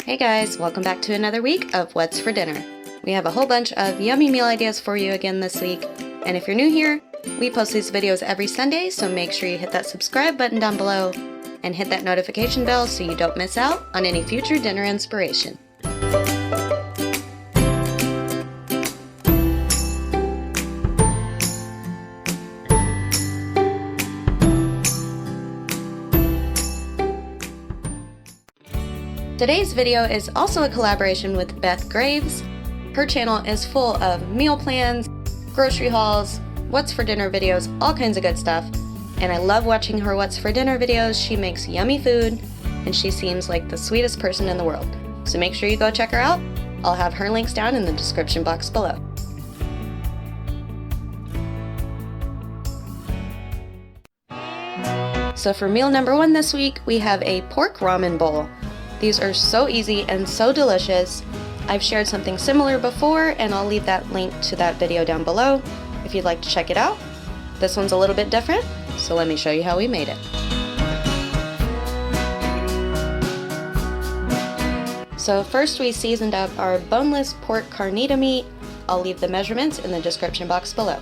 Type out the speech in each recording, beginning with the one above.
Hey guys, welcome back to another week of What's for Dinner. We have a whole bunch of yummy meal ideas for you again this week, and if you're new here, we post these videos every Sunday, so make sure you hit that subscribe button down below and hit that notification bell so you don't miss out on any future dinner inspiration. Today's video is also a collaboration with Beth. Her channel is full of meal plans, grocery hauls, what's for dinner videos, all kinds of good stuff. And I love watching her what's for dinner videos. She makes yummy food and she seems like the sweetest person in the world. So make sure you go check her out. I'll have her links down in the description box below. So for meal number one this week, we have a pork ramen bowl. These are so easy and so delicious. I've shared something similar before and I'll leave that link to that video down below if you'd like to check it out. This one's a little bit different, so let me show you how we made it. So first we seasoned up our boneless pork carnita meat. I'll leave the measurements in the description box below.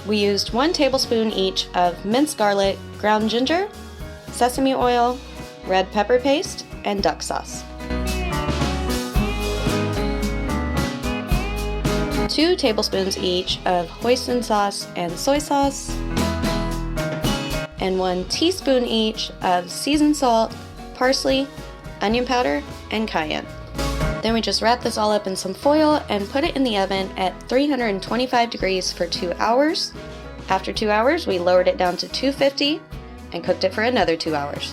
We used 1 tablespoon each of minced garlic, ground ginger, sesame oil, red pepper paste, and duck sauce. 2 tablespoons each of hoisin sauce and soy sauce, and 1 teaspoon each of seasoned salt, parsley, onion powder, and cayenne. Then we just wrap this all up in some foil and put it in the oven at 325 degrees for 2 hours. After 2 hours, we lowered it down to 250 and cooked it for another 2 hours.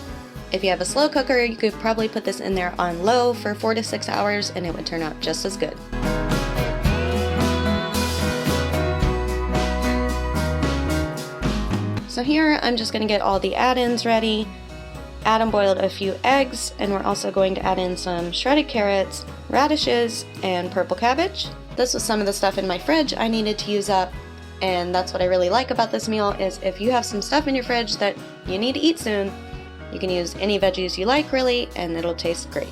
If you have a slow cooker, you could probably put this in there on low for 4 to 6 hours and it would turn out just as good. So here I'm just going to get all the add-ins ready. Adam boiled a few eggs, and we're also going to add in some shredded carrots, radishes, and purple cabbage. This was some of the stuff in my fridge I needed to use up. And that's what I really like about this meal is if you have some stuff in your fridge that you need to eat soon, you can use any veggies you like really and it'll taste great.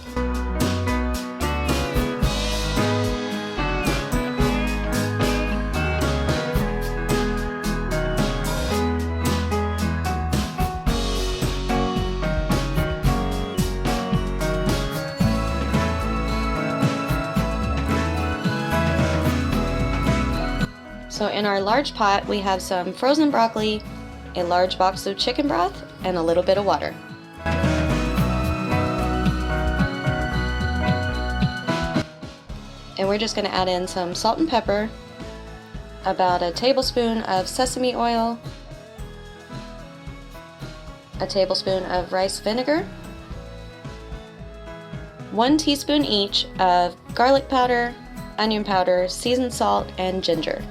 So in our large pot, we have some frozen broccoli, a large box of chicken broth, and a little bit of water. And we're just going to add in some salt and pepper, about a tablespoon of sesame oil, a tablespoon of rice vinegar, 1 teaspoon each of garlic powder, onion powder, seasoned salt, and ginger.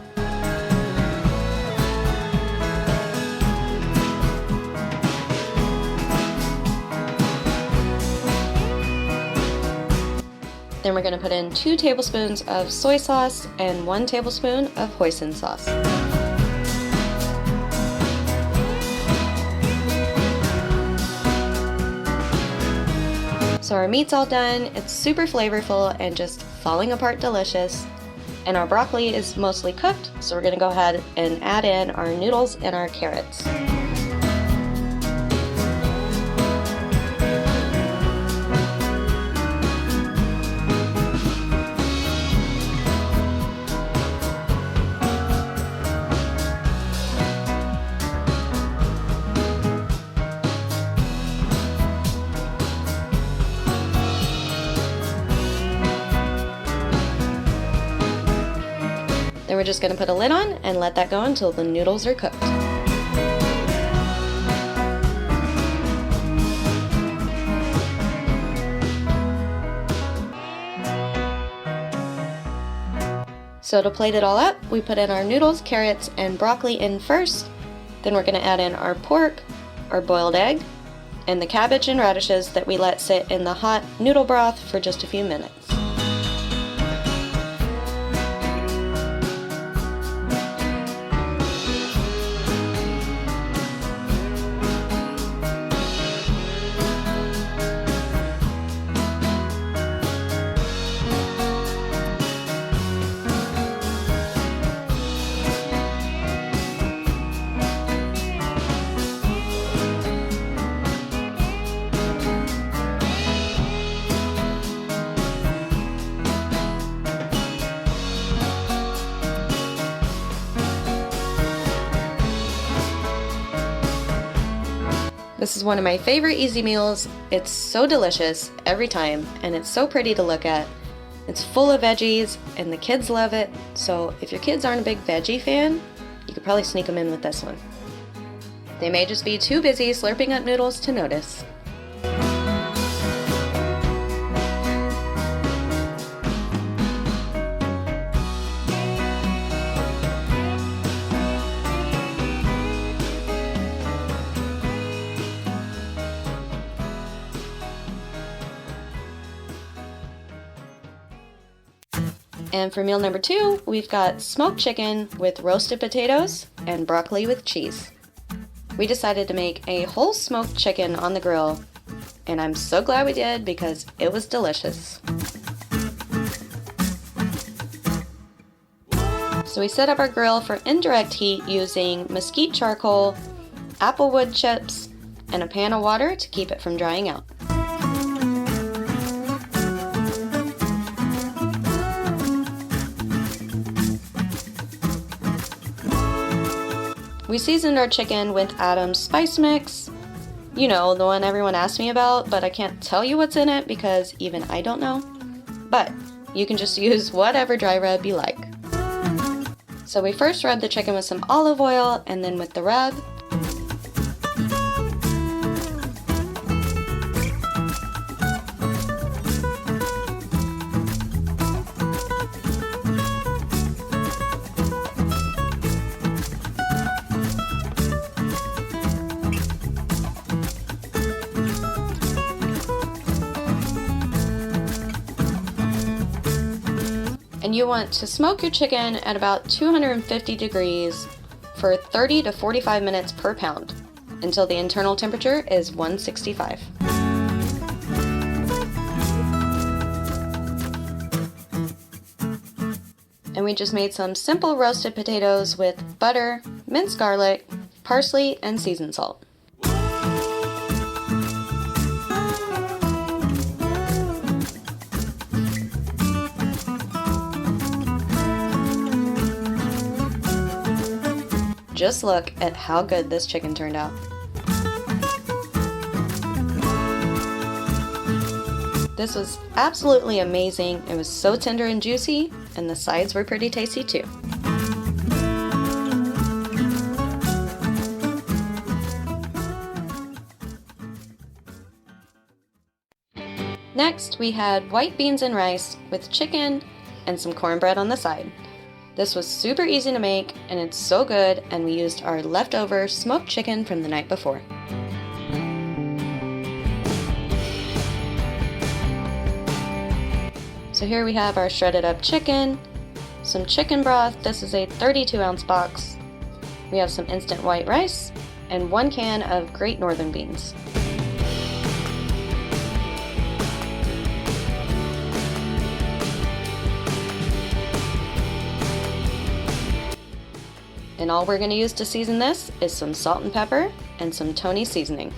Then we're going to put in 2 tablespoons of soy sauce and 1 tablespoon of hoisin sauce. So our meat's all done, it's super flavorful and just falling apart delicious. And our broccoli is mostly cooked, so we're going to go ahead and add in our noodles and our carrots. Then we're just going to put a lid on and let that go until the noodles are cooked. So to plate it all up, we put in our noodles, carrots, and broccoli in first. Then we're going to add in our pork, our boiled egg, and the cabbage and radishes that we let sit in the hot noodle broth for just a few minutes. This is one of my favorite easy meals. It's so delicious every time, and it's so pretty to look at. It's full of veggies, and the kids love it, so if your kids aren't a big veggie fan, you could probably sneak them in with this one. They may just be too busy slurping up noodles to notice. And for meal number 2, we've got smoked chicken with roasted potatoes and broccoli with cheese. We decided to make a whole smoked chicken on the grill, and I'm so glad we did because it was delicious. So we set up our grill for indirect heat using mesquite charcoal, applewood chips, and a pan of water to keep it from drying out. We seasoned our chicken with Adam's spice mix. You know, the one everyone asks me about, but I can't tell you what's in it because even I don't know. But you can just use whatever dry rub you like. So we first rubbed the chicken with some olive oil and then with the rub. And you want to smoke your chicken at about 250 degrees for 30 to 45 minutes per pound until the internal temperature is 165. And we just made some simple roasted potatoes with butter, minced garlic, parsley, and seasoned salt. Just look at how good this chicken turned out. This was absolutely amazing. It was so tender and juicy, and the sides were pretty tasty too. Next, we had white beans and rice with chicken and some cornbread on the side. This was super easy to make, and it's so good, and we used our leftover smoked chicken from the night before. So here we have our shredded up chicken, some chicken broth. This is a 32-ounce box. We have some instant white rice, and 1 can of Great Northern beans. And all we're going to use to season this is some salt and pepper and some Tony seasoning.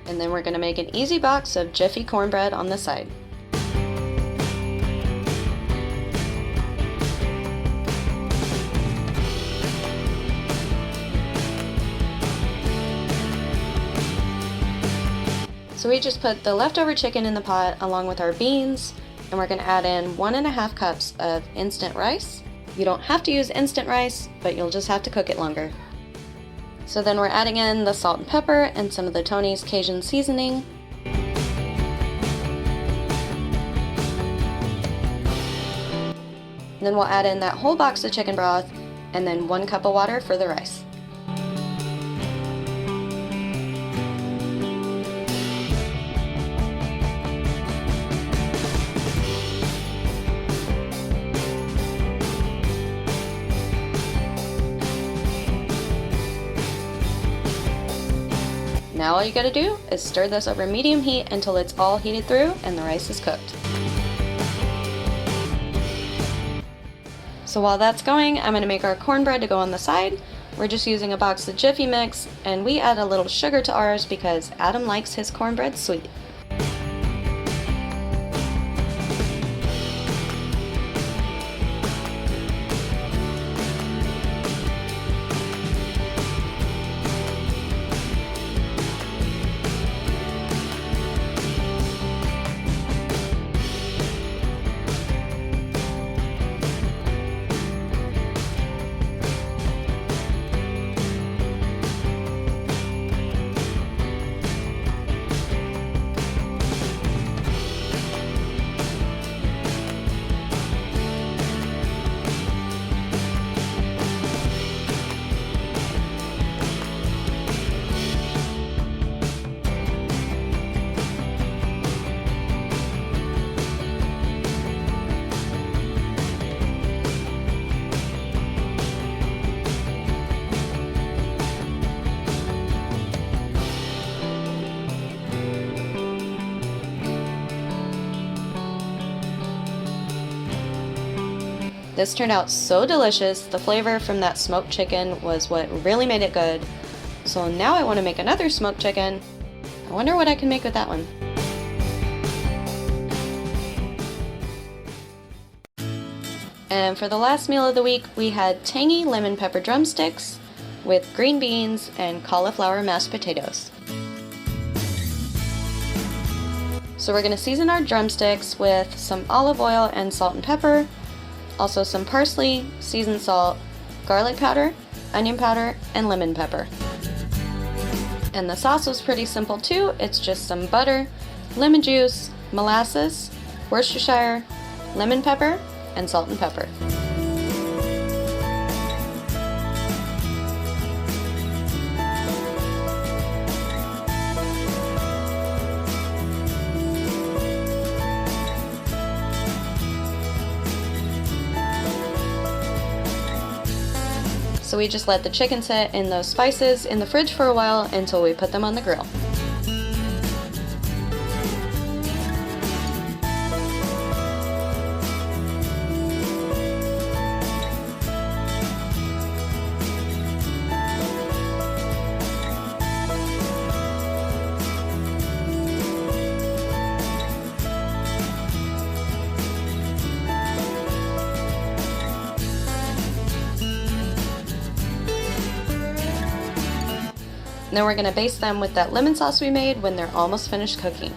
And then we're going to make an easy box of Jiffy cornbread on the side. So we just put the leftover chicken in the pot along with our beans, and we're going to add in 1.5 cups of instant rice. You don't have to use instant rice, but you'll just have to cook it longer. So then we're adding in the salt and pepper and some of the Tony's Cajun seasoning. And then we'll add in that whole box of chicken broth and then 1 cup of water for the rice. Now all you gotta do is stir this over medium heat until it's all heated through and the rice is cooked. So while that's going, I'm gonna make our cornbread to go on the side. We're just using a box of Jiffy mix, and we add a little sugar to ours because Adam likes his cornbread sweet. This turned out so delicious. The flavor from that smoked chicken was what really made it good. So now I want to make another smoked chicken. I wonder what I can make with that one. And for the last meal of the week, we had tangy lemon pepper drumsticks with green beans and cauliflower mashed potatoes. So we're going to season our drumsticks with some olive oil and salt and pepper, also some parsley, seasoned salt, garlic powder, onion powder, and lemon pepper. And the sauce was pretty simple too. It's just some butter, lemon juice, molasses, Worcestershire, lemon pepper, and salt and pepper. So we just let the chicken sit in those spices in the fridge for a while until we put them on the grill. Then we're going to baste them with that lemon sauce we made when they're almost finished cooking.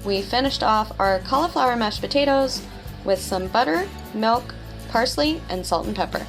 We finished off our cauliflower mashed potatoes with some butter, milk, parsley, and salt and pepper.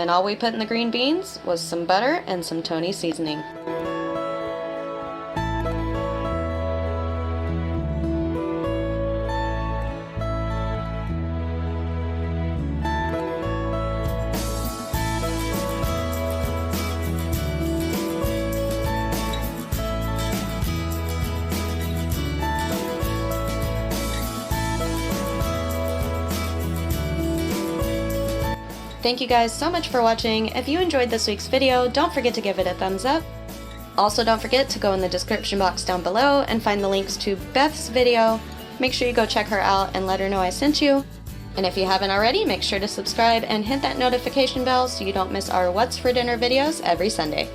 And all we put in the green beans was some butter and some Tony seasoning. Thank you guys so much for watching. If you enjoyed this week's video, don't forget to give it a thumbs up. Also, don't forget to go in the description box down below and find the links to Beth's video. Make sure you go check her out and let her know I sent you. And if you haven't already, make sure to subscribe and hit that notification bell so you don't miss our What's for Dinner videos every Sunday.